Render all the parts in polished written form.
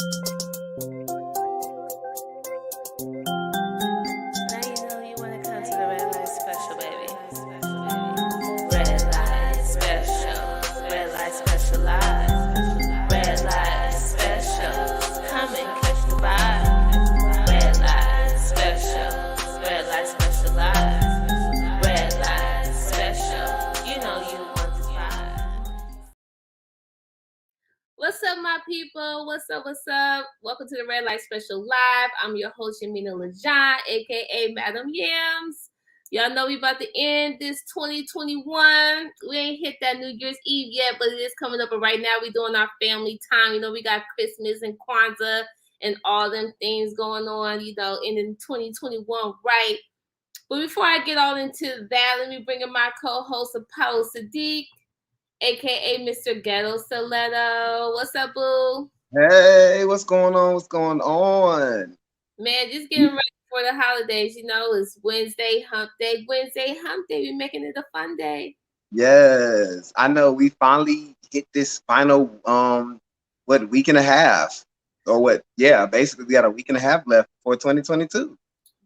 Now you know you want to come to the red light special, baby. Red light special. Red light special live. Red light special. Come and catch the vibe. Red light special. Red light special live. Red light special. You know you want the vibe. What's up, my people? What's up? What's up? Welcome to the Red Light Special Live. I'm your host, Yamina Lejean, aka Madame Yams. Y'all know we about to end this 2021. We ain't hit that New Year's Eve yet, but it is coming up. But right now, we doing our family time. You know, we got Christmas and Kwanzaa and all them things going on, you know, ending 2021 right. But before I get all into that, let me bring in my co-host, Apollo Sadiq, aka Mr. Ghetto Stiletto. What's up, boo? Hey, what's going on? What's going on? Man, just getting ready for the holidays. You know, it's Wednesday hump day. Wednesday hump day. We're making it a fun day. Yes, I know we finally hit this final week and a half or what? Yeah, basically we got a week and a half left for 2022.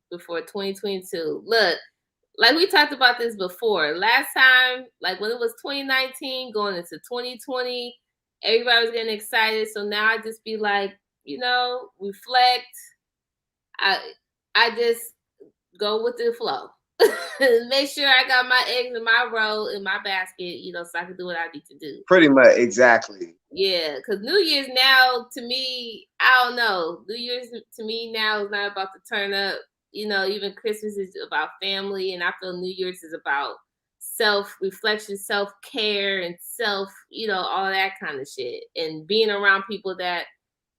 Before 2022. Look, like we talked about this before. Last time, like when it was 2019 going into 2020, everybody was getting excited. So now I just be like, you know, reflect. I just go with the flow. Make sure I got my eggs in my roll in my basket, you know, so I can do what I need to do. Pretty much, exactly. Yeah, because New Year's now to me, I don't know. New Year's to me now is not about to turn up. You know, even Christmas is about family, and I feel New Year's is about self-reflection, self-care, and you know, all that kind of shit. And being around people that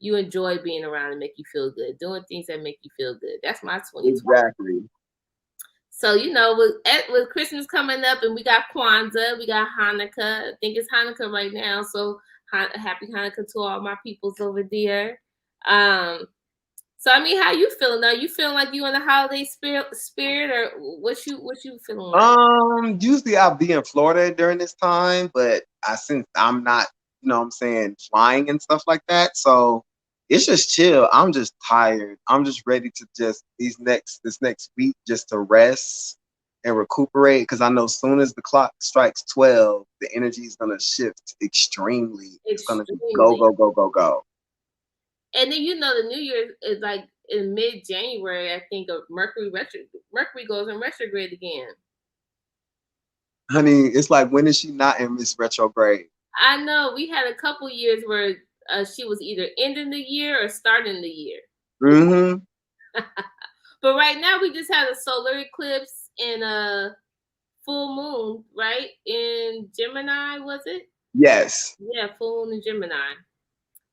you enjoy being around and make you feel good, doing things that make you feel good. That's my 2020. Exactly. So, you know, with Christmas coming up and we got Kwanzaa, we got Hanukkah. I think it's Hanukkah right now. So happy Hanukkah to all my peoples over there. So I mean, how you feeling? Are you feeling like you in the holiday spirit or what you feeling like? Usually I'll be in Florida during this time, but since I'm not, what I'm saying, flying and stuff like that, so it's just chill. I'm just tired. I'm just ready to just this next week just to rest and recuperate because I know as soon as the clock strikes 12, the energy is gonna shift extremely. It's gonna go, go, go, go, go. And then you know the New Year is like in mid-January. I think of Mercury goes in retrograde again. Honey, it's like when is she not in this retrograde? I know we had a couple years where she was either ending the year or starting the year. Mm-hmm. But right now we just had a solar eclipse and a full moon, right? In Gemini, was it? Yes. Yeah, full moon in Gemini.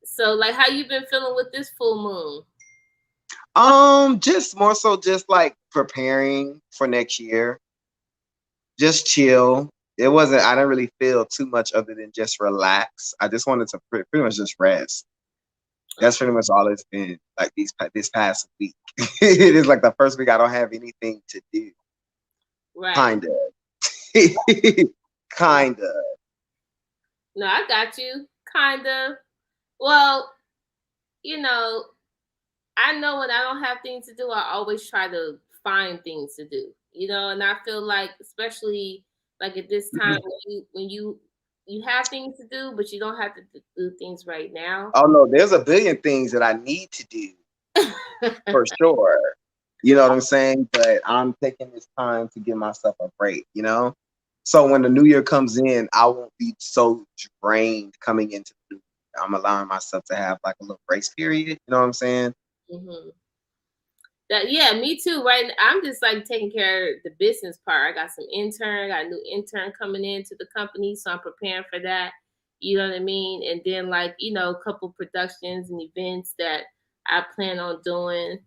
So, like, how you been feeling with this full moon? Just more so just like preparing for next year. Just chill. I didn't really feel too much other than just relax. I just wanted to pretty much just rest. That's pretty much all it's been like this past week. It is like the first week I don't have anything to do. Right. Kind of. Kind of. No, I got you. Kind of. Well, you know, I know when I don't have things to do, I always try to find things to do. You know, and I feel like, especially like at this time when you have things to do, but you don't have to do things right now. Oh no, there's a billion things that I need to do for sure. You know what I'm saying? But I'm taking this time to give myself a break, you know? So when the new year comes in, I won't be so drained coming into the new year. I'm allowing myself to have like a little grace period. You know what I'm saying? Mm-hmm. Yeah, me too. Right, I'm just like taking care of the business part. I got I got a new intern coming into the company, so I'm preparing for that. You know what I mean? And then like a couple productions and events that I plan on doing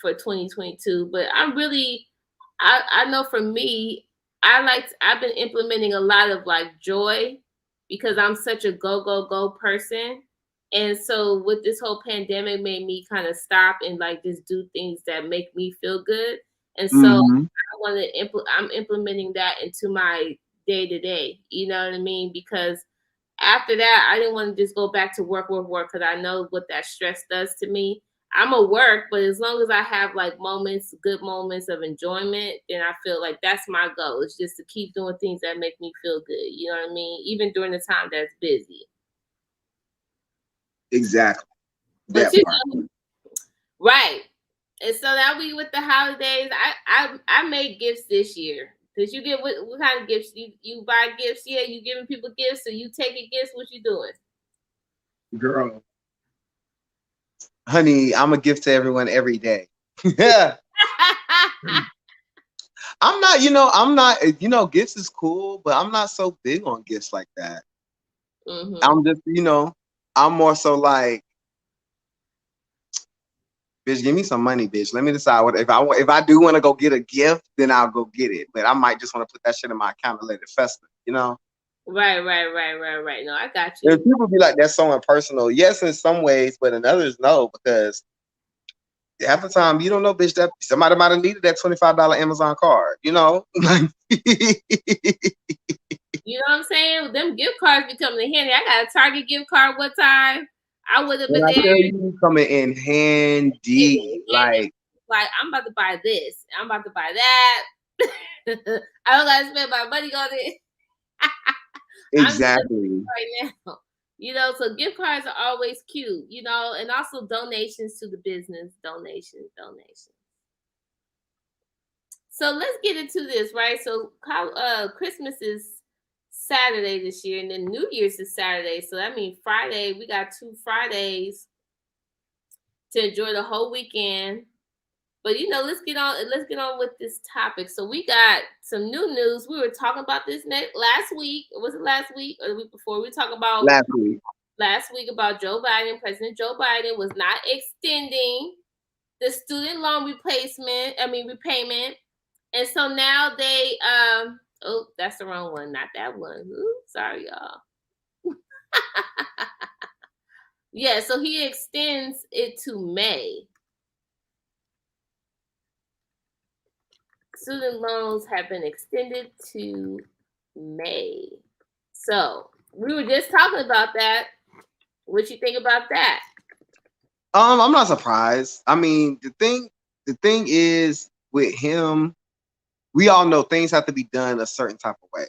for 2022. But I know for me, I've been implementing a lot of like joy because I'm such a go person. And so with this whole pandemic made me kind of stop and like just do things that make me feel good. And so I'm implementing that into my day to day. You know what I mean? Because after that, I didn't want to just go back to work, because I know what that stress does to me. I'm a work, but as long as I have like moments, good moments of enjoyment, then I feel like that's my goal. It's just to keep doing things that make me feel good. You know what I mean? Even during the time that's busy. Exactly. But That you part. know, right. And so that we with the holidays, I made gifts this year. Did you get what kind of gifts? You buy gifts? Yeah, you giving people gifts, or you taking gifts? What you doing? Girl. Honey, I'm a gift to everyone every day. Yeah. I'm not, I'm not, gifts is cool, but I'm not so big on gifts like that. Mm-hmm. I'm just, I'm more so like, bitch, give me some money, bitch. Let me decide what if I do want to go get a gift, then I'll go get it. But I might just want to put that shit in my account and let it fester. Right. No, I got And you. people be like, that's so impersonal. Yes, in some ways, but in others, no, because half the time you don't know, bitch, that somebody might have needed that $25 Amazon card, You know what I'm saying? Them gift cards be coming in handy. I got a Target gift card one time. I would have When been I there. tell you coming in handy, like Like, I'm about to buy this. I'm about to buy that. I don't gotta spend my money on it. I'm just exactly. right now. So gift cards are always cute, and also donations to the business. Donations. So let's get into this, right? So Christmas is Saturday this year, and then New Year's is Saturday. So that means Friday. We got 2 Fridays to enjoy the whole weekend. But let's get on with this topic. So we got some new news. We were talking about this last week. Was it last week or the week before? We talked about Last week. last week about Joe Biden. President Joe Biden was not extending the student loan repayment. And so now they oh, that's the wrong one, not that one. Ooh, sorry, y'all. Yeah, so he extends it to May. Student loans have been extended to May. So we were just talking about that. What you think about that? I'm not surprised. I mean, the thing is with him, we all know things have to be done a certain type of way,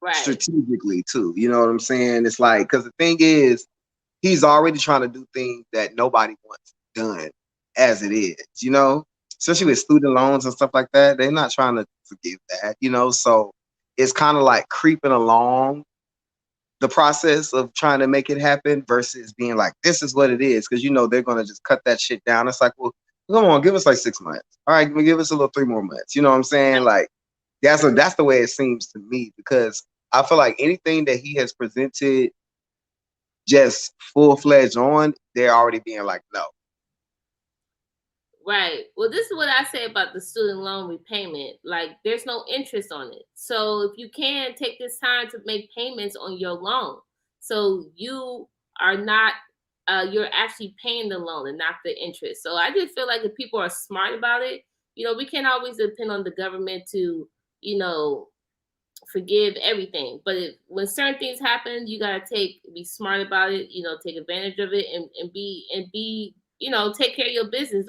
Right. strategically too. You know what I'm saying? It's like because the thing is, he's already trying to do things that nobody wants done as it is. Especially with student loans and stuff like that. They're not trying to forgive that. So it's kind of like creeping along the process of trying to make it happen versus being like, this is what it is. Because they're gonna just cut that shit down. It's like, well, come on, give us like 6 months. All right, give us a little 3 more months. You know what I'm saying? Like that's the way it seems to me because I feel like anything that he has presented just full-fledged on, they're already being like, no. Right. Well, this is what I say about the student loan repayment. Like, there's no interest on it. So if you can take this time to make payments on your loan, so you are not, you're actually paying the loan and not the interest. So I just feel like if people are smart about it, we can't always depend on the government to, you know, forgive everything. But when certain things happen, you gotta be smart about it. Take advantage of it and be take care of your business.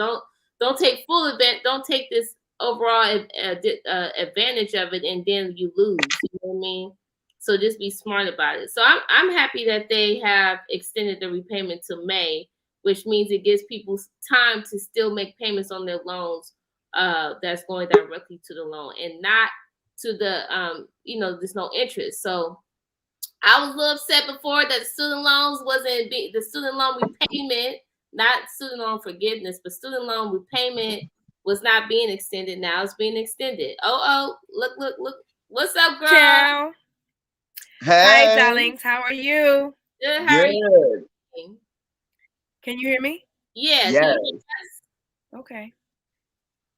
Don't take full event. Don't take this overall advantage of it and then you lose. You know what I mean? So just be smart about it. So I'm happy that they have extended the repayment to May, which means it gives people time to still make payments on their loans. That's going directly to the loan and not to the there's no interest. So I was a little upset before that student loans wasn't the student loan repayment, not student loan forgiveness, but student loan repayment was not being extended. Now it's being extended. Look. What's up, girl? Ciao. Hi, Hey, darlings. How are you? Good. How are good. you? Can you hear me? Yeah. Yes. Okay.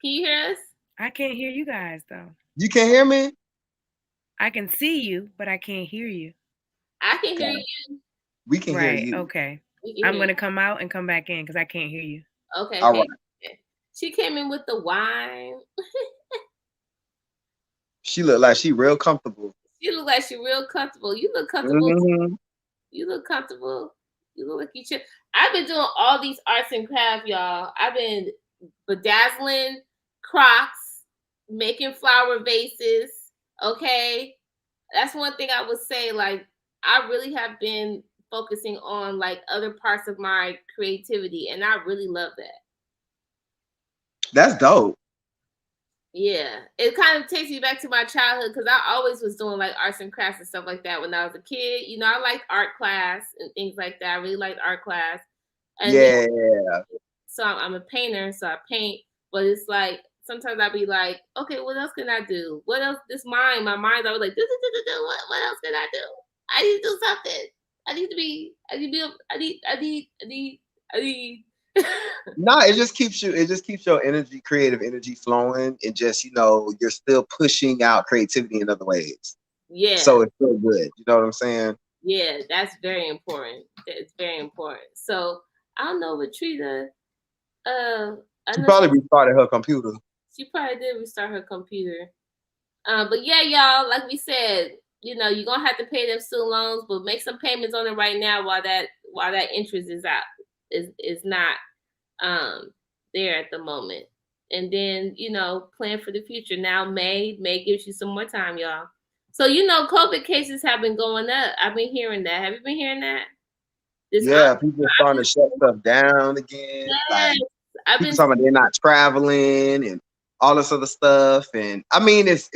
Can you hear us? I can't hear you guys, though. You can hear me? I can see you, but I can't hear you. I can hear Okay. you. We can hear Right. you. Okay. We can I'm hear going to come out and come back in because I can't hear you. you. Okay. All right. She came in with the wine. She looked like she real comfortable. She look like she real comfortable. You look comfortable. Mm-hmm. You look comfortable. You look like you should. I've been doing all these arts and crafts, y'all. I've been bedazzling Crocs, making flower vases. Okay, that's one thing I would say. Like, I really have been focusing on like other parts of my creativity, and I really love that. That's dope. Yeah, it kind of takes me back to my childhood because I always was doing like arts and crafts and stuff like that when I was a kid. You know, I liked art class and things like that. I really liked art class, and then Yeah. so I'm a painter, so I paint. But it's like sometimes I'll be like, okay, what else can I do? What else? My mind's always like, what else can I do? I need to do something. I need to be. I need to be. I need. No, it just keeps your energy, creative energy flowing, and just, you're still pushing out creativity in other ways. Yeah. So it's still good. You know what I'm saying? Yeah, that's very important. It's very important. So I don't know, Latrina. I She know probably restarted her computer. she probably did restart her computer. But yeah, y'all, like we said, you're gonna have to pay them student loans, but make some payments on it right now while that interest is out is not there at the moment. And then, plan for the future. Now May gives you some more time, y'all. So COVID cases have been going up. I've been hearing that. Have you been hearing that? Yeah, people are starting to shut stuff down again. Yes, Like, I've people been. talking about they're not traveling and all this other stuff. And I mean, it's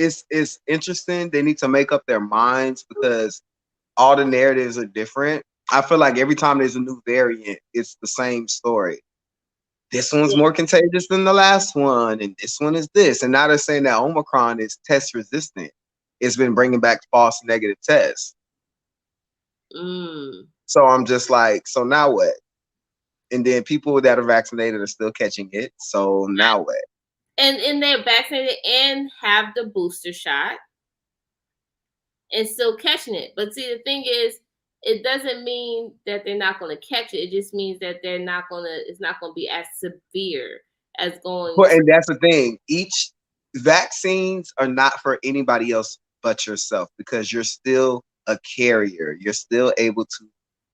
interesting. They need to make up their minds because all the narratives are different. I feel like every time there's a new variant, it's the same story. This one's more contagious than the last one, and this one is this. And now they're saying that Omicron is test resistant. It's been bringing back false negative tests. So I'm just like, so now what? And then people that are vaccinated are still catching it. So now what? And they're vaccinated and have the booster shot and still catching it. But see, the thing is, it doesn't mean that they're not going to catch it. It just means that it's not going to be as severe as going. Well, and that's the thing. Each vaccines are not for anybody else but yourself because you're still a carrier. You're still able to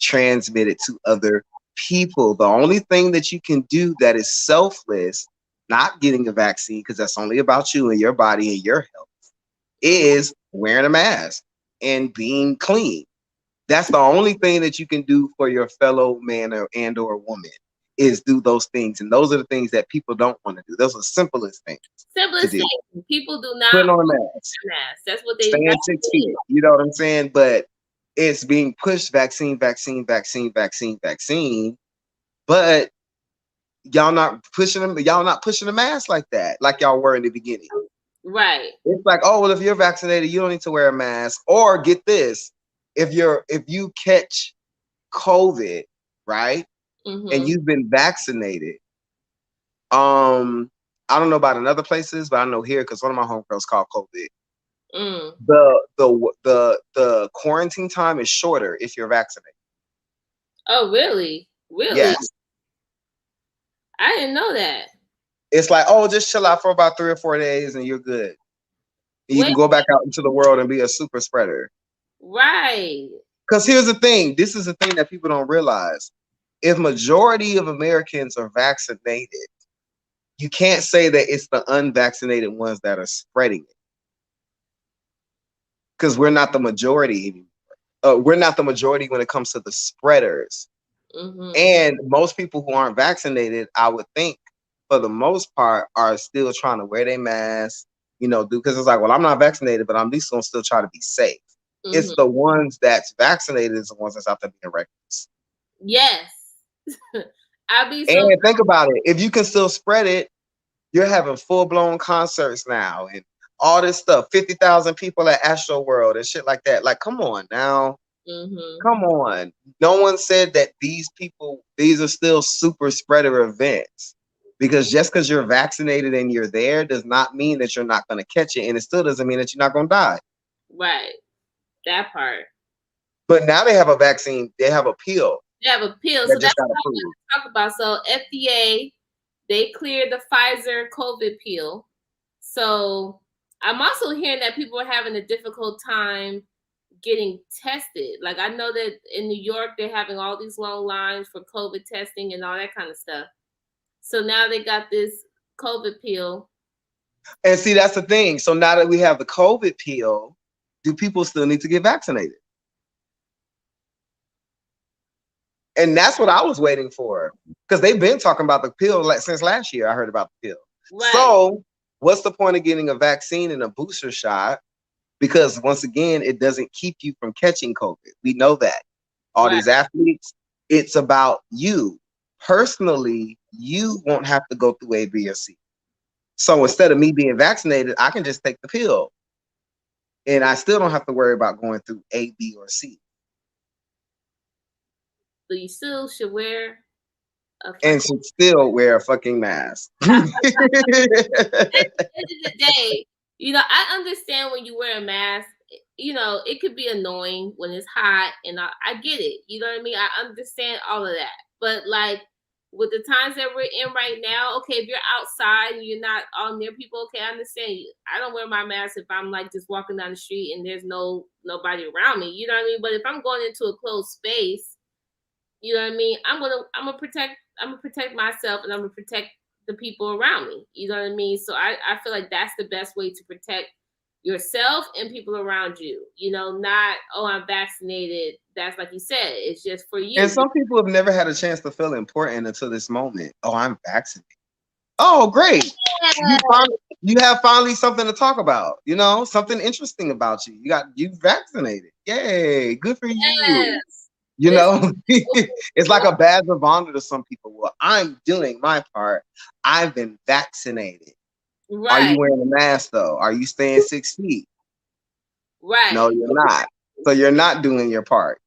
transmit it to other people. The only thing that you can do that is selfless, not getting a vaccine, because that's only about you and your body and your health, is wearing a mask and being clean. That's the only thing that you can do for your fellow man or woman is do those things. And those are the things that people don't want to do. Those are the simplest things. Simplest thing. People do not put on a mask. That's what they stand 6 feet. You know what I'm saying? But it's being pushed vaccine. But y'all not pushing them. Y'all not pushing the mask like that, like y'all were in the beginning. Right. It's like, oh well, if you're vaccinated, you don't need to wear a mask. Or get this, if you catch COVID, right, and you've been vaccinated, I don't know about in other places, but I know here because one of my homegirls caught COVID. The quarantine time is shorter if you're vaccinated. Oh, really? Really? Yes. I didn't know that. It's like, oh, just chill out for about 3 or 4 days and you're good. You can go back out into the world and be a super spreader. Right. Because here's the thing. This is the thing that people don't realize. If majority of Americans are vaccinated, you can't say that it's the unvaccinated ones that are spreading it. Because we're not the majority anymore. We're not the majority when it comes to the spreaders. And most people who aren't vaccinated, I would think, for the most part, are still trying to wear their masks, do, because it's like, well, I'm not vaccinated, but I'm at least gonna still try to be safe. It's the ones that's vaccinated is the ones that's out there being reckless. Yes. And think about it. If you can still spread it, you're having full-blown concerts now and all this stuff. 50,000 people at Astro World and shit like that. Like, come on now. Come on. No one said that these are still super spreader events. Because just because you're vaccinated and you're there does not mean that you're not going to catch it. And it still doesn't mean that you're not going to die. Right. That part. But now they have a vaccine. They have a pill. They have a pill. So that's what I want to talk about. So FDA, they cleared the Pfizer COVID pill. So I'm also hearing that people are having a difficult time getting tested. Like I know that in New York they're having all these long lines for COVID testing and all that kind of stuff. So now they got this COVID pill. And see, that's the thing. So now that we have the COVID pill, do people still need to get vaccinated? And that's what I was waiting for, because they've been talking about the pill like since last year. I heard about the pill. Right. So what's the point of getting a vaccine and a booster shot? Because once again, it doesn't keep you from catching COVID. We know that. All Right. these athletes, it's about you. Personally, you won't have to go through A, B, or C. So instead of me being vaccinated, I can just take the pill. And I still don't have to worry about going through A, B, or C. So you still should wear a And should still wear a fucking mask. At the end of the day, you know, I understand when you wear a mask, you know, it could be annoying when it's hot, and I get it. You know what I mean? I understand all of that. But like with the times that we're in right now, okay, if you're outside and you're not all near people, okay, I understand you. I don't wear my mask if I'm like just walking down the street and there's nobody around me. You know what I mean? But if I'm going into a closed space, you know what I mean? I'm gonna protect myself, and I'm gonna protect the people around me. You know what I mean? So I feel like that's the best way to protect yourself and people around you. You know, not, oh, I'm vaccinated. That's like you said, it's just for you. And some people have never had a chance to feel important until this moment. Oh, I'm vaccinated. Oh, great. You have finally something to talk about, you know, something interesting about you. You vaccinated. Yay, good for you. Yes. You know, it's like a badge of honor to some people. Well, I'm doing my part. I've been vaccinated. Right. Are you wearing a mask though? Are you staying 6 feet? Right. No, you're not. So you're not doing your part.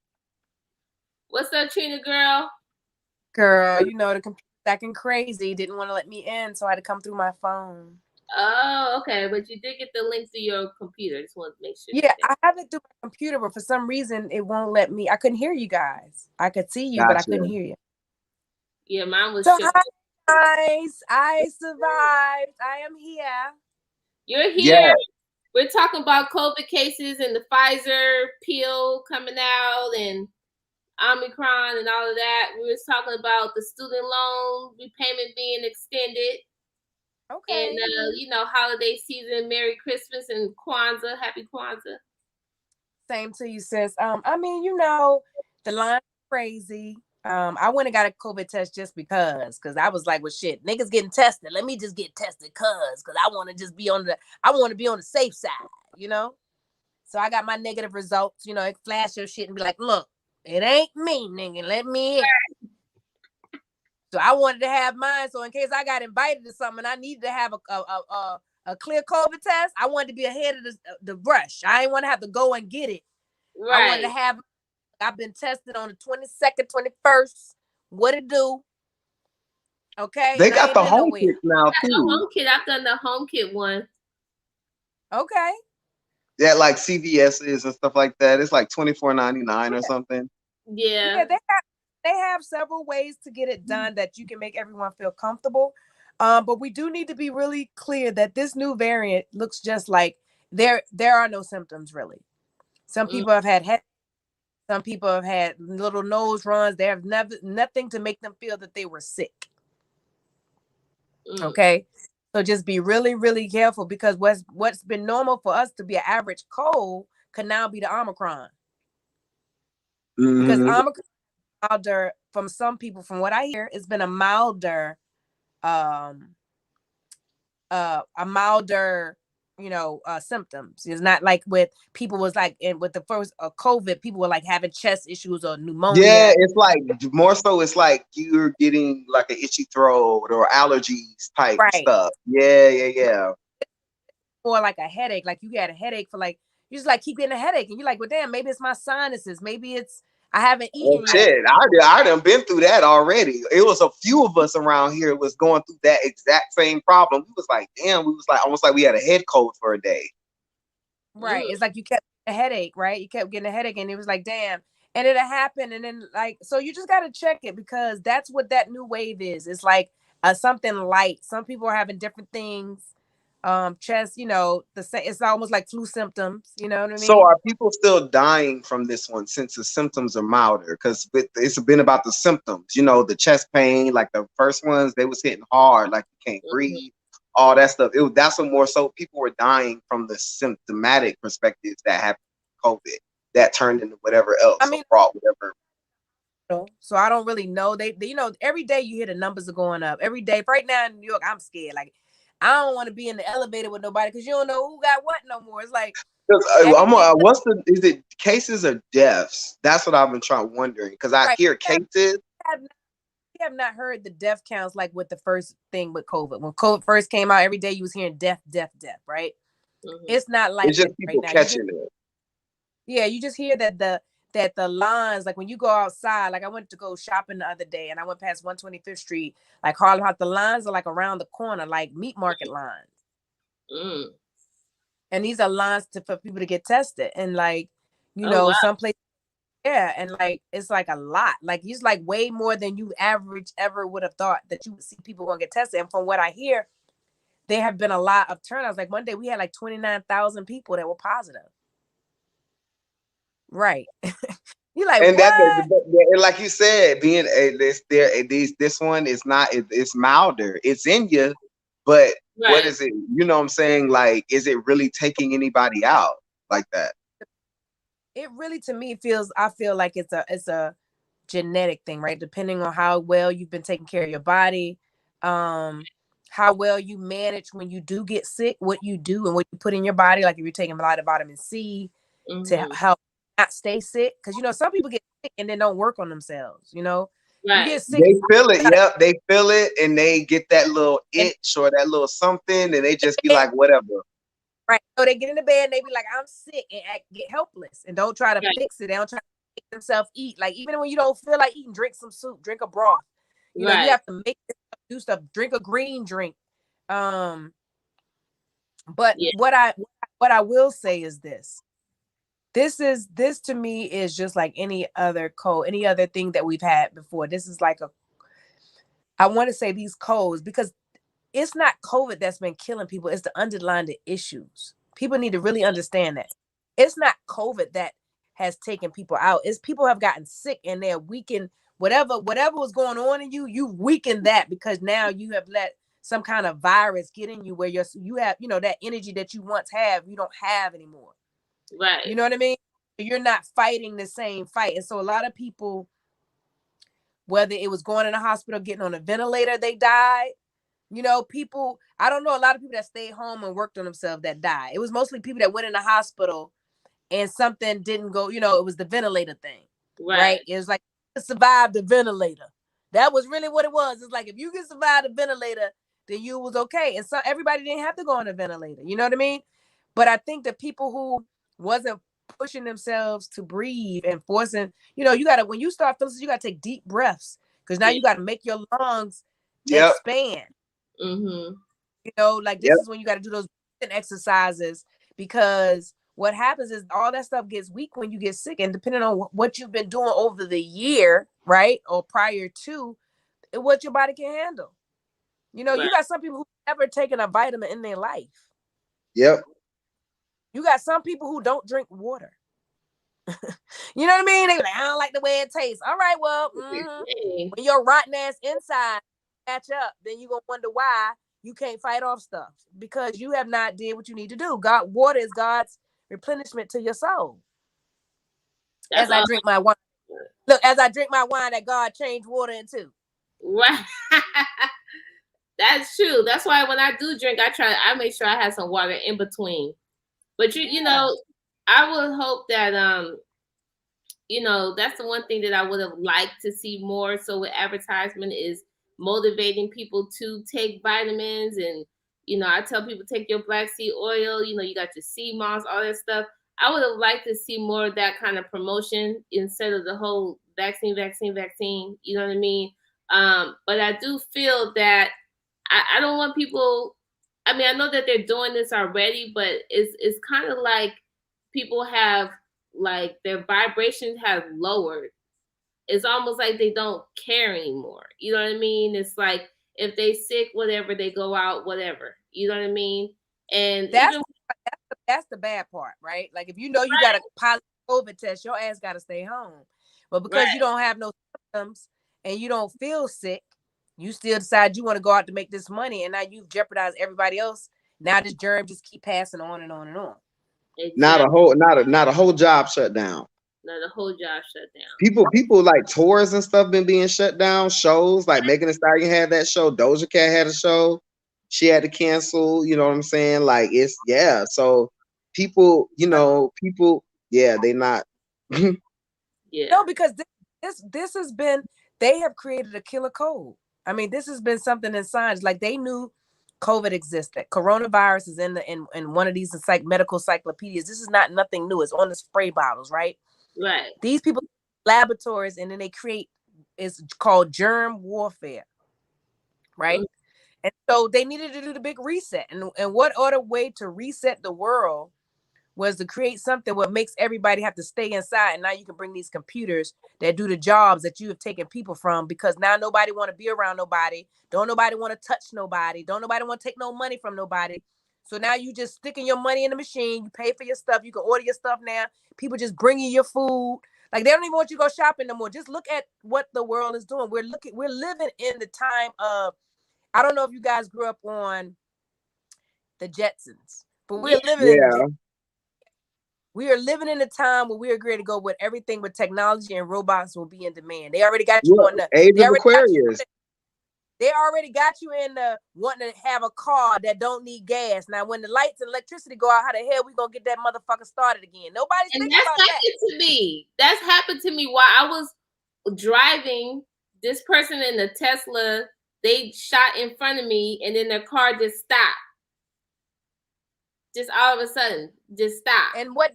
What's up, Trina girl? Girl, you know, the computer's acting crazy. Didn't want to let me in, so I had to come through my phone. Oh, okay. But you did get the link to your computer. Just want to make sure. Yeah, I have it through my computer, but for some reason it won't let me. I couldn't hear you guys. I could see you, but I couldn't hear you. Yeah, mine was. So hi guys, I survived. I am here. You're here. Yeah. We're talking about COVID cases and the Pfizer pill coming out and Omicron and all of that. We were talking about the student loan repayment being extended. Okay. And, you know, holiday season, Merry Christmas and Kwanzaa. Happy Kwanzaa. Same to you, sis. I mean, you know, the line's crazy. I went and got a COVID test just because I was like, well, shit, niggas getting tested. Let me just get tested because I want to just be on the safe side, you know? So I got my negative results, you know, it flash your shit and be like, look, it ain't me, nigga. Let me in. So I wanted to have mine. So in case I got invited to something, I needed to have a clear COVID test. I wanted to be ahead of the rush. I didn't want to have to go and get it. Right. I wanted to have. I've been tested on the 22nd, 21st. What it do? Okay. They got the home kit now too. The home kit. I've done the home kit one. Okay. Yeah, like CVS is and stuff like that. It's like $24.99 or something. Yeah. They have several ways to get it done that you can make everyone feel comfortable. But we do need to be really clear that this new variant looks just like there are no symptoms really. Some people have had headaches. Some people have had little nose runs. They have nothing to make them feel that they were sick. Okay. So just be really, really careful, because what's been normal for us to be an average cold could now be the Omicron. Because Omicron is milder from some people. From what I hear, it's been a milder, symptoms. It's not like with people was like, and with the first COVID, people were like having chest issues or pneumonia. Yeah, it's like more so. It's like you're getting like an itchy throat or allergies type stuff. Yeah. Or like a headache, like you had a headache for like, you just like keep getting a headache, and you're like, well, damn, maybe it's my sinuses, maybe it's I haven't eaten yet. Shit, I done been through that already. It was a few of us around here was going through that exact same problem. We was like, damn, we was like almost like we had a head cold for a day. Right. It's like you kept a headache, right? You kept getting a headache, and it was like, damn. And it happened, and then like, so you just gotta check it, because that's what that new wave is. It's like something light. Some people are having different things. chest, it's almost like flu symptoms, you know what I So mean? are people still dying from this one since the symptoms are milder? Because it's been about the symptoms, the chest pain, like the first ones, they was hitting hard, like you can't breathe, all that stuff. That's what more so people were dying from the symptomatic perspectives that happened with COVID that turned into whatever else or brought whatever. So I don't really know. They every day you hear the numbers are going up. Every day. Right now in New York, I'm scared. Like, I don't want to be in the elevator with nobody because you don't know who got what no more. It's like Is it cases or deaths? That's what I've been wondering because I hear cases. We have not heard the death counts like with the first thing with COVID. When COVID first came out, every day you was hearing death, right? It's not like it's just people right now. catching it. Yeah, you just hear that the lines, like when you go outside, like I went to go shopping the other day and I went past 125th Street, like Harlem House, the lines are like around the corner, like meat market lines. And these are lines for people to get tested. And like, wow. some places, yeah, and like it's like a lot. Like it's like way more than you average ever would have thought that you would see people gonna get tested. And from what I hear, there have been a lot of turnouts. Like one day we had like 29,000 people that were positive. Right. You like, and what? And like you said, being this one is not, it's milder. It's in you, but what is it? You know what I'm saying? Like, is it really taking anybody out like that? It really, to me, I feel like it's a genetic thing, right? Depending on how well you've been taking care of your body, how well you manage when you do get sick, what you do and what you put in your body. Like if you're taking a lot of vitamin C to help not stay sick, because some people get sick and then don't work on themselves. You get sick, they feel it. Yep, they feel it, and they get that little itch or that little something, and they just be like, whatever. Right. So they get in the bed and they be like, I'm sick, and get helpless and don't try to fix it. They don't try to make themselves eat. Like even when you don't feel like eating, drink some soup, drink a broth. You have to make stuff, do stuff, drink a green drink. But what I will say is this to me is just like any other cold, any other thing that we've had before. This is like I want to say these colds, because it's not COVID that's been killing people. It's the underlying issues. People need to really understand that. It's not COVID that has taken people out. It's people have gotten sick and they're weakened. Whatever was going on in you weakened that because now you have let some kind of virus get in you where you have, that energy that you once have, you don't have anymore. Right. You know what I mean? You're not fighting the same fight. And so a lot of people, whether it was going in the hospital, getting on a ventilator, they died. People, I don't know, a lot of people that stayed home and worked on themselves that died. It was mostly people that went in the hospital and something didn't go, it was the ventilator thing. Right? It was like, survive the ventilator. That was really what it was. It's like, if you can survive the ventilator, then you was okay. And so everybody didn't have to go on a ventilator. You know what I mean? But I think the people who wasn't pushing themselves to breathe and forcing, you gotta, when you start feeling, you gotta take deep breaths, because now you gotta make your lungs expand. Like this is when you got to do those exercises, because what happens is all that stuff gets weak when you get sick, and depending on what you've been doing over the year, right, or prior to, what your body can handle. You got some people who never taken a vitamin in their life. Yep. You got some people who don't drink water. You know what I mean? They be like, I don't like the way it tastes. All right, well, when your rotten ass inside catch up, then you're gonna wonder why you can't fight off stuff, because you have not did what you need to do. Water is God's replenishment to your soul. As I drink my wine, that God changed water into. Right. That's true. That's why when I do drink, I make sure I have some water in between. But I would hope that that's the one thing that I would have liked to see more. So with advertisement is motivating people to take vitamins, and I tell people take your black seed oil, you got your sea moss, all that stuff. I would have liked to see more of that kind of promotion instead of the whole vaccine. You know what I mean? But I do feel that I don't want people. I mean, I know that they're doing this already, but it's kind of like people have, like, their vibrations have lowered. It's almost like they don't care anymore. You know what I mean? It's like if they sick, whatever, they go out, whatever. You know what I mean? And That's even that's the bad part, right? Like if you know you got a positive COVID test, your ass got to stay home. But because you right, don't have no symptoms and you don't feel sick, you still decide you want to go out to make this money, and now you've jeopardized everybody else. Now this germ just keep passing on and on and on. exactly. Not a whole job shut down. No, the whole job shut down. People like tours and stuff been being shut down. Shows like Megan Thee Stallion had that show. Doja Cat had a show. She had to cancel. You know what I'm saying? Like it's So people, they not. Yeah. No, because this has been, they have created a killer code. I mean, this has been something in science. Like they knew COVID existed. Coronavirus is in one of these medical encyclopedias. This is not nothing new. It's on the spray bottles, right? Right. These people laboratories, and then they create, it's called germ warfare, right? Mm-hmm. And so they needed to do the big reset. And what other way to reset the world was to create something what makes everybody have to stay inside. And now you can bring these computers that do the jobs that you have taken people from, because now nobody want to be around nobody. Don't nobody want to touch nobody. Don't nobody want to take no money from nobody. So now you just sticking your money in the machine. You pay for your stuff. You can order your stuff now. People just bring you your food. Like they don't even want you to go shopping no more. Just look at what the world is doing. We're living in the time of, I don't know if you guys grew up on the Jetsons, but we're living in the Jetsons. We are living in a time where we are ready to go with everything with technology, and robots will be in demand. They already got you on the age of Aquarius. They already got you in the wanting to have a car that don't need gas. Now, when the lights and electricity go out, how the hell we gonna get that motherfucker started again? Nobody's thinking about that. To me. That's happened to me while I was driving. This person in the Tesla, they shot in front of me, and then their car just stopped. Just all of a sudden, just stop. And what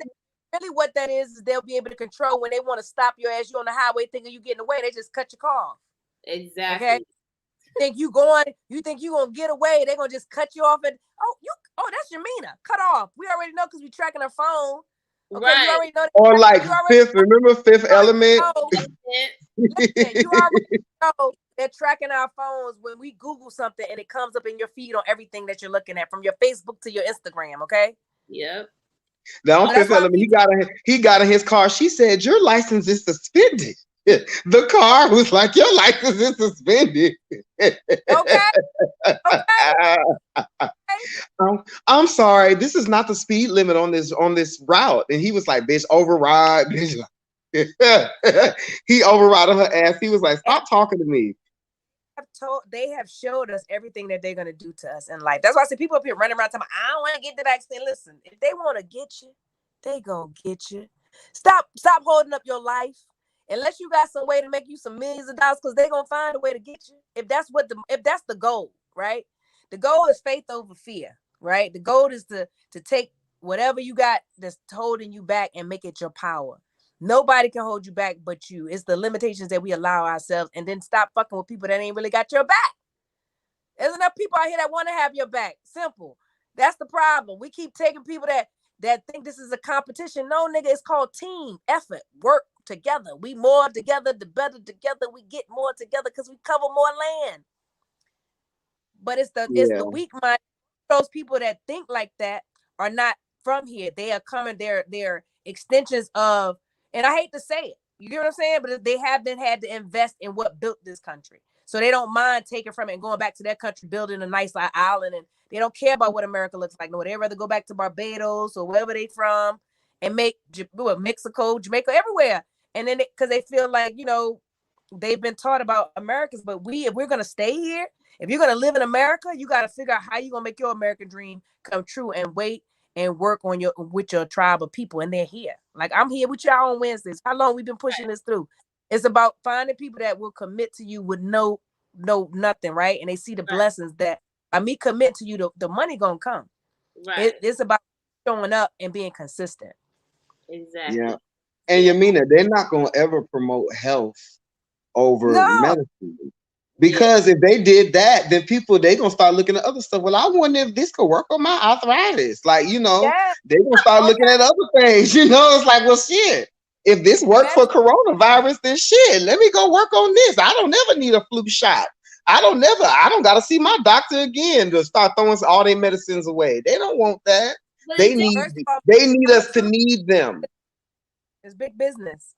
that is they'll be able to control when they want to stop your ass. You on the highway thinking you getting away, they just cut your car off. Exactly. Okay. You think you gonna get away, they're gonna just cut you off and that's Yamina. Cut off. We already know because we tracking her phone. Okay, right. You already know or like remember Fifth Element? Listen, you already know they're tracking our phones when we Google something and it comes up in your feed on everything that you're looking at, from your Facebook to your Instagram. Okay. Yep. Now on Fifth Element, he got in his car. She said, "Your license is suspended." The car was like, "Your license is suspended." Okay. I'm sorry. This is not the speed limit on this route. And he was like, "Bitch, override." Bitch. He overrode her ass. He was like, "Stop talking to me." They have showed us everything that they're gonna do to us in life. That's why I say people up here running around talking, "I don't want to get the vaccine." Listen, if they want to get you, they gonna get you. Stop holding up your life unless you got some way to make you some millions of dollars, because they're gonna find a way to get you. If that's the goal, right? The goal is faith over fear, right? The goal is to take whatever you got that's holding you back and make it your power. Nobody can hold you back but you. It's the limitations that we allow ourselves, and then stop fucking with people that ain't really got your back. There's enough people out here that want to have your back. Simple. That's the problem. We keep taking people that think this is a competition. No, nigga, it's called team effort. Work together. We more together, the better together. We get more together because we cover more land. But it's the weak mind. Those people that think like that are not from here. They are coming. They're extensions of, and I hate to say it, you get what I'm saying? But they have had to invest in what built this country. So they don't mind taking from it and going back to their country, building a nice island. And they don't care about what America looks like. No, they'd rather go back to Barbados or wherever they from and make Mexico, Jamaica, everywhere. And then because they feel like, they've been taught about Americans. But if we're going to stay here, if you're going to live in America, you got to figure out how you're going to make your American dream come true, and wait and work on with your tribe of people. And they're here. Like, I'm here with y'all on Wednesdays. How long we've been pushing this through? It's about finding people that will commit to you with no nothing, right? And they see the blessings that by me commit to you, the money gonna come. Right. It's about showing up and being consistent. Exactly. Yeah. And Yamina, they're not gonna ever promote health over medicine. Because if they did that, then they gonna start looking at other stuff. Well, I wonder if this could work on my arthritis. Like, they gonna start looking at other things. It's like, well, shit. If this worked for coronavirus, then shit, let me go work on this. I don't ever need a flu shot. I don't gotta see my doctor again to start throwing all their medicines away. They don't want that. But They it need First of all, they need us to pharmaceutical need them. is big business.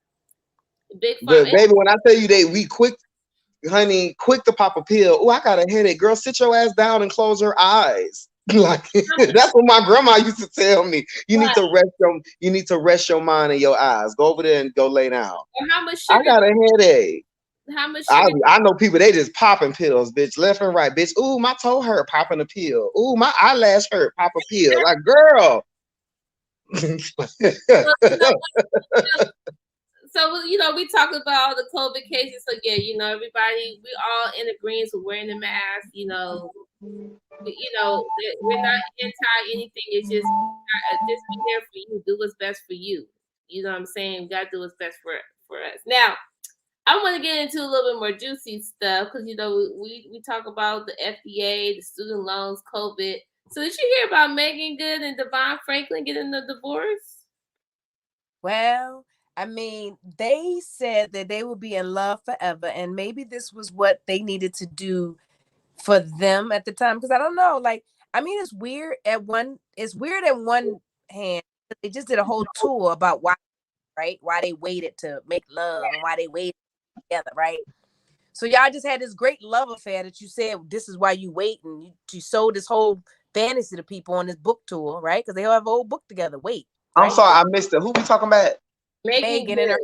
big fun. But baby, when I tell you we quick, honey, quick to pop a pill. Oh, I got a headache. Girl, sit your ass down and close your eyes. Like that's what my grandma used to tell me. You need to rest your mind and your eyes. Go over there and go lay down. Or how much I sugar? got a headache. How much I, sugar? I know people, they just popping pills, bitch, left and right, bitch. Ooh, my toe hurt, popping a pill. Ooh, my eyelash hurt, pop a pill. Like, girl. Well, you know, so we talk about all the COVID cases. So yeah, everybody, we all in agreement with wearing the mask. We're not anti anything. It's just be there for you. Do what's best for you. You know what I'm saying? We gotta do what's best for us. Now, I want to get into a little bit more juicy stuff because we talk about the FDA, the student loans, COVID. So did you hear about Megan Good and Devon Franklin getting the divorce? Well, I mean, they said that they will be in love forever, and maybe this was what they needed to do for them at the time. Because I don't know, like, I mean, it's weird at one hand. They just did a whole tour about why they waited to make love and why they waited together, right? So y'all just had this great love affair that you said this is why you wait, and you sold this whole fantasy to people on this book tour, right? Because they all have a whole book together. Wait, I'm right? sorry, I missed it. Who we talking about? Megan and her.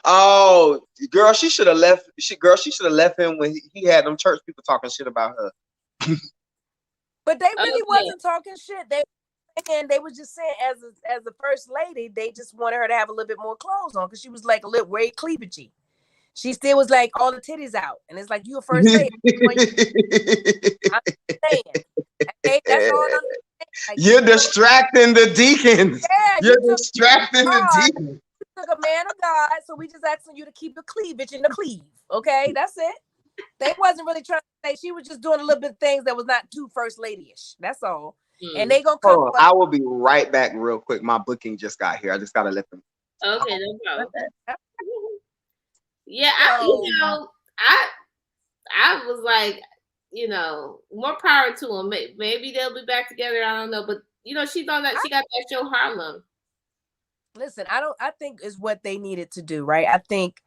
Oh, girl, she should have left. She should have left him when he had them church people talking shit about her. But they really wasn't talking shit. They was just saying, as the first lady, they just wanted her to have a little bit more clothes on because she was like a little very cleavagey. She still was like all the titties out, and it's like you a first lady. I'm saying, okay, that's all I'm saying. Like, You're distracting the deacons. yeah, You're distracting the deacons. You took a man of God, so we just asking you to keep the cleavage in the cleave. Okay, that's it. They wasn't really trying to say. She was just doing a little bit of things that was not too first lady-ish. That's all. And they gonna come. Hold on, I will be right back real quick. My booking just got here. I just gotta let them. Okay, no problem. Yeah, I was like, more power to them. Maybe they'll be back together. I don't know, but she thought that she got that show Harlem. Listen, I think is what they needed to do, right? I think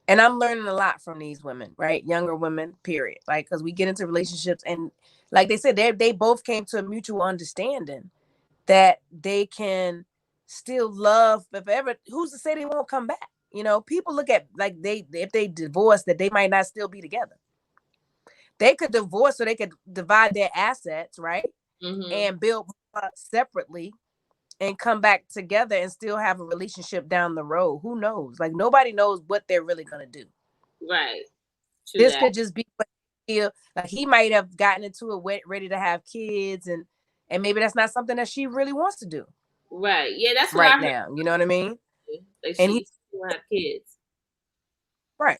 and I'm learning a lot from these women, right? Younger women, period. Like, because we get into relationships, and like they said, they both came to a mutual understanding that they can still love forever. Who's to say they won't come back? People look at like if they divorce, that they might not still be together. They could divorce so they could divide their assets, right? Mm-hmm. And build separately and come back together and still have a relationship down the road. Who knows? Like, nobody knows what they're really going to do. Right. This could just be like he might have gotten into it ready to have kids, and maybe that's not something that she really wants to do. Right. Yeah, that's what right now. You know what I mean? And he still have kids. Right.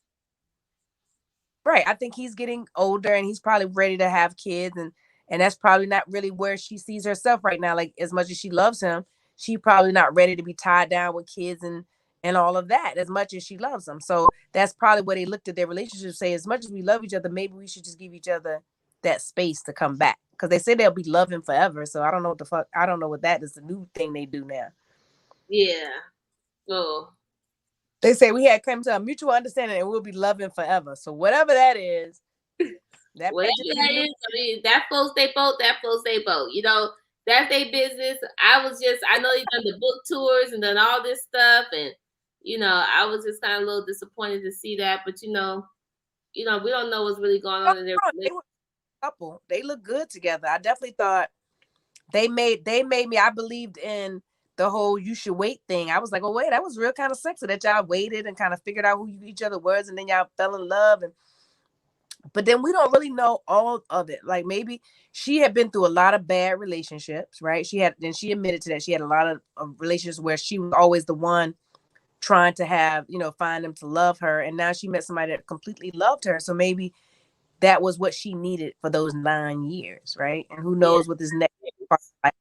Right. I think he's getting older and he's probably ready to have kids, and that's probably not really where she sees herself right now. Like, as much as she loves him, she's probably not ready to be tied down with kids and all of that as much as she loves him. So that's probably where they looked at their relationship, say, as much as we love each other, maybe we should just give each other that space to come back. Because they say they'll be loving forever. So I don't know what the fuck. I don't know what that is. The new thing they do now. Yeah. Oh. They say we had come to a mutual understanding and we'll be loving forever. So whatever that is, whatever that is, I mean, that floats they boat. That floats they boat. That's their business. I know they done the book tours and done all this stuff, and I was just kind of a little disappointed to see that. But we don't know what's really going on in their relationship. Couple. They look good together. I definitely thought they made me. I believed in the whole "you should wait" thing. I was like, oh wait, that was real kind of sexy that y'all waited and kind of figured out who each other was, and then y'all fell in love. But then we don't really know all of it. Like, maybe she had been through a lot of bad relationships, right? She admitted to that. She had a lot of relationships where she was always the one trying to have, find them to love her. And now she met somebody that completely loved her. So maybe that was what she needed for those 9 years, right? And who knows what this next part is like.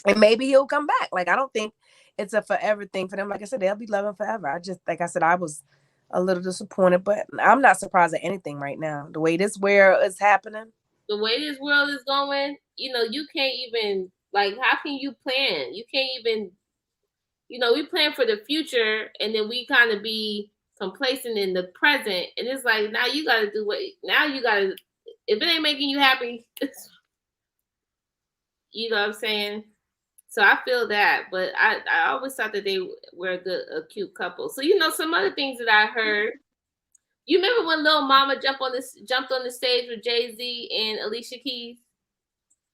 And maybe he'll come back. Like, I don't think it's a forever thing for them. Like I said, they'll be loving forever. I just, like I said, I was a little disappointed, but I'm not surprised at anything right now. The way this world is happening. The way this world is going, you can't even, like, how can you plan? You can't even, we plan for the future, and then we kind of be complacent in the present, and it's like, now you got to do now you got to, if it ain't making you happy, you know what I'm saying? So I feel that, but I always thought that they were a cute couple. So some other things that I heard. You remember when Lil Mama jumped on the stage with Jay-Z and Alicia Keys?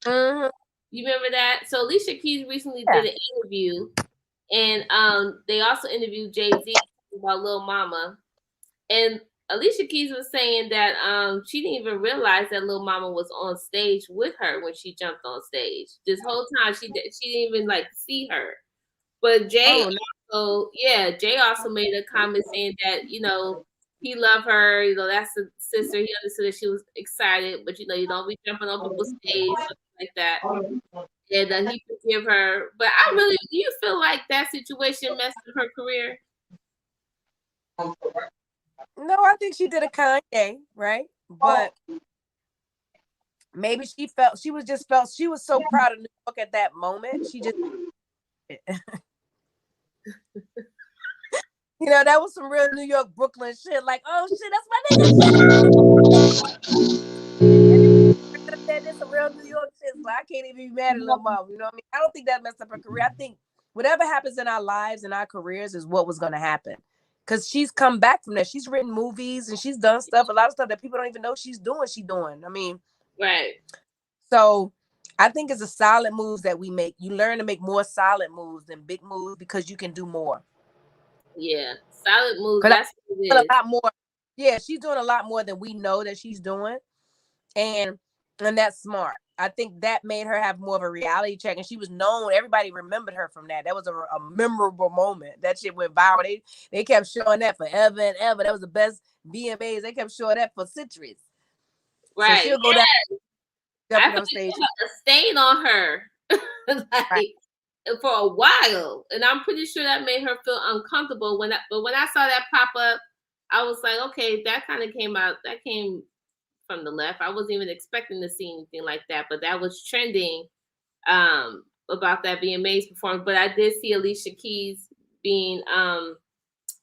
Mm-hmm. You remember that? So Alicia Keys recently Yeah. did an interview, and they also interviewed Jay-Z about Lil Mama. And Alicia Keys was saying that she didn't even realize that Lil Mama was on stage with her when she jumped on stage. This whole time she didn't even like see her. But Jay also made a comment saying that he loved her. That's the sister. He understood that she was excited, but you don't be jumping on people's stage something like that. And he forgive her. But do you feel like that situation messed up her career? No, I think she did a Kanye, right? But maybe she was so proud of New York at that moment. She just that was some real New York, Brooklyn shit. Like, oh shit, that's my nigga. That's some real New York shit. So I can't even be mad at Lil Mama. You know what I mean? I don't think that messed up her career. I think whatever happens in our lives and our careers is what was going to happen. Because she's come back from that. She's written movies and she's done stuff, a lot of stuff that people don't even know she's doing. I mean, right. So I think it's a solid moves that we make. You learn to make more solid moves than big moves because you can do more. Yeah, solid moves. That's what it is. A lot more. Yeah, she's doing a lot more than we know that she's doing, and that's smart. I think that made her have more of a reality check, and she was known. Everybody remembered her from that. That was a memorable moment. That shit went viral. They kept showing that forever and ever. That was the best VMAs. They kept showing that for centuries. Right. So she'll go down. I feel like a stain on her, for a while, and I'm pretty sure that made her feel uncomfortable. But when I saw that pop up, I was like, okay, that kind of came out. That came from the left. I wasn't even expecting to see anything like that, but that was trending about that VMAs performance. But I did see Alicia Keys being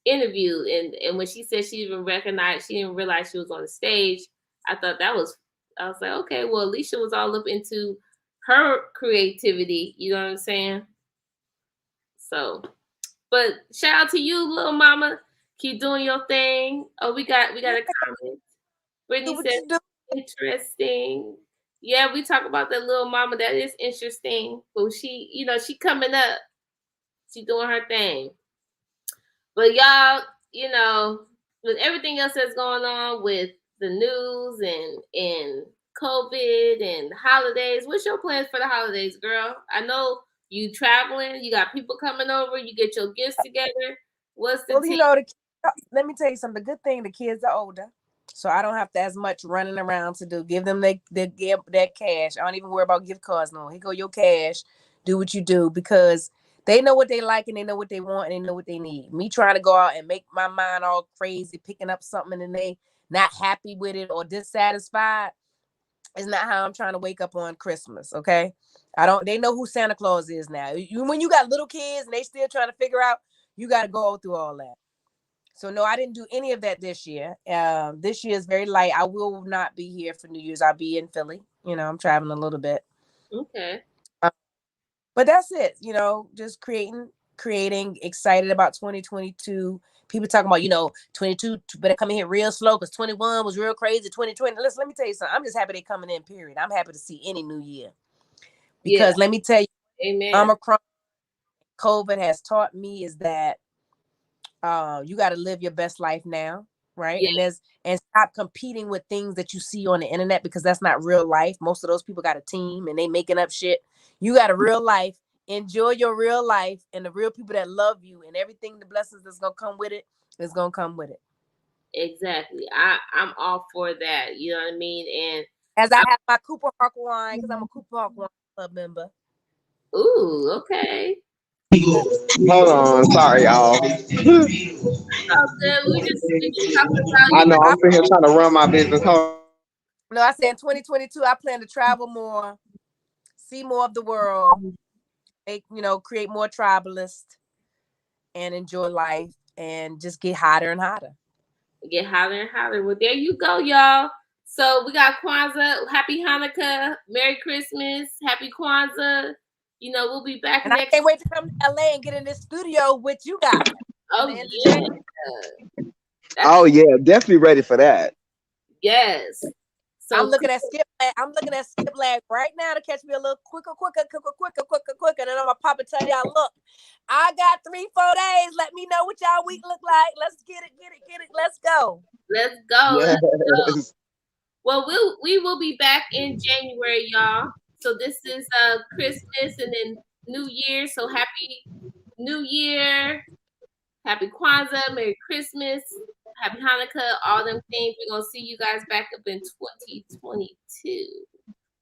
interviewed, and when she said she didn't realize she was on the stage, I was like, okay, well, Alicia was all up into her creativity, you know what I'm saying? So, but shout out to you, Lil Mama. Keep doing your thing. Oh, we got a comment. Brittany said, interesting. Yeah, we talk about that Lil Mama. That is interesting. But she, she coming up. She doing her thing. But y'all, with everything else that's going on with the news and COVID and holidays, what's your plans for the holidays, girl? I know you traveling, you got people coming over, you get your gifts together. What's the let me tell you something. The good thing, the kids are older, so I don't have to as much running around to do. Give them that cash. I don't even worry about gift cards no. Here go your cash. Do what you do because they know what they like and they know what they want and they know what they need. Me trying to go out and make my mind all crazy, picking up something and they not happy with it or dissatisfied is not how I'm trying to wake up on Christmas. Okay, they know who Santa Claus is now. When you got little kids and they still trying to figure out, you got to go through all that. So no, I didn't do any of that this year. This year is very light. I will not be here for New Year's. I'll be in Philly. I'm traveling a little bit. Okay. But that's it. Just creating, excited about 2022. People talking about, 22 better come in here real slow because 21 was real crazy. 2020. Let me tell you something. I'm just happy they coming in, period. I'm happy to see any new year. Because let me tell you, Amen. Omicron, COVID has taught me is that you got to live your best life now, right? Yeah. And stop competing with things that you see on the internet because that's not real life. Most of those people got a team and they making up shit. You got a real life. Enjoy your real life and the real people that love you and everything, the blessings that's gonna come with it is gonna come with it. Exactly. I'm all for that. You know what I mean? And as I have my Cooper Hawk wine because I'm a Cooper Hawk wine club member. Ooh, okay. Hold on, sorry y'all. Oh, good. We just talking about I you. know I, I'm sitting here trying to run my business. Hold no, I said in 2022, I plan to travel more, see more of the world, create more tribalists, and enjoy life, and just get hotter and hotter. Get hotter and hotter. Well, there you go, y'all. So we got Kwanzaa. Happy Hanukkah. Merry Christmas. Happy Kwanzaa. We'll be back And I next. can't wait to come to LA and get in this studio with you guys. Oh The end of yeah. January. Oh yeah, definitely ready for that. Yes. So I'm looking at Skip Lag right now to catch me a little quicker. And then I'm gonna pop and tell y'all, look, I got 3-4 days. Let me know what y'all week look like. Let's get it. Let's go. let's go. Yes. Let's go. Well, we will be back in January, y'all. So this is Christmas and then New Year. So happy New Year, happy Kwanzaa, Merry Christmas, happy Hanukkah, all them things. We're gonna see you guys back up in 2022.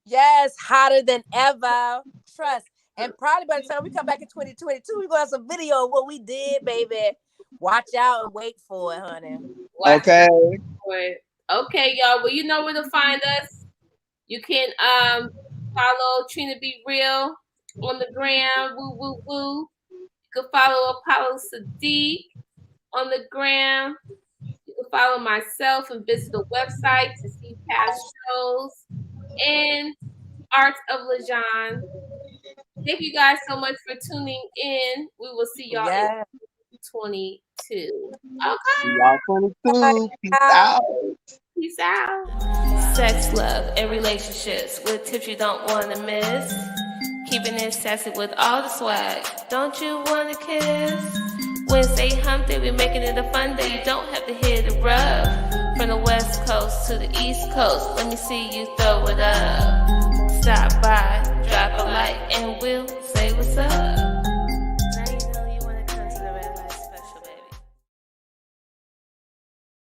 Yes, hotter than ever. Trust. And probably by the time we come back in 2022, we're gonna have some video of what we did, baby. Watch out and wait for it, honey. Watch Okay. out for it. Okay, y'all. Well, you know where to find us. You can follow Trina Be Real on the gram. Woo woo woo. You can follow Apollo Sadiq on the gram. You can follow myself and visit the website to see past shows and Art of Lejean. Thank you guys so much for tuning in. We will see y'all in 22. Okay. Y'all 22. Peace out. Peace out. Sex, love, and relationships with tips you don't want to miss. Keeping it sassy with all the swag. Don't you want to kiss? Wednesday hump day, we making it a fun day. You don't have to hit it rough. From the west coast to the east coast, let me see you throw it up. Stop by, drop a like, and we'll say what's up.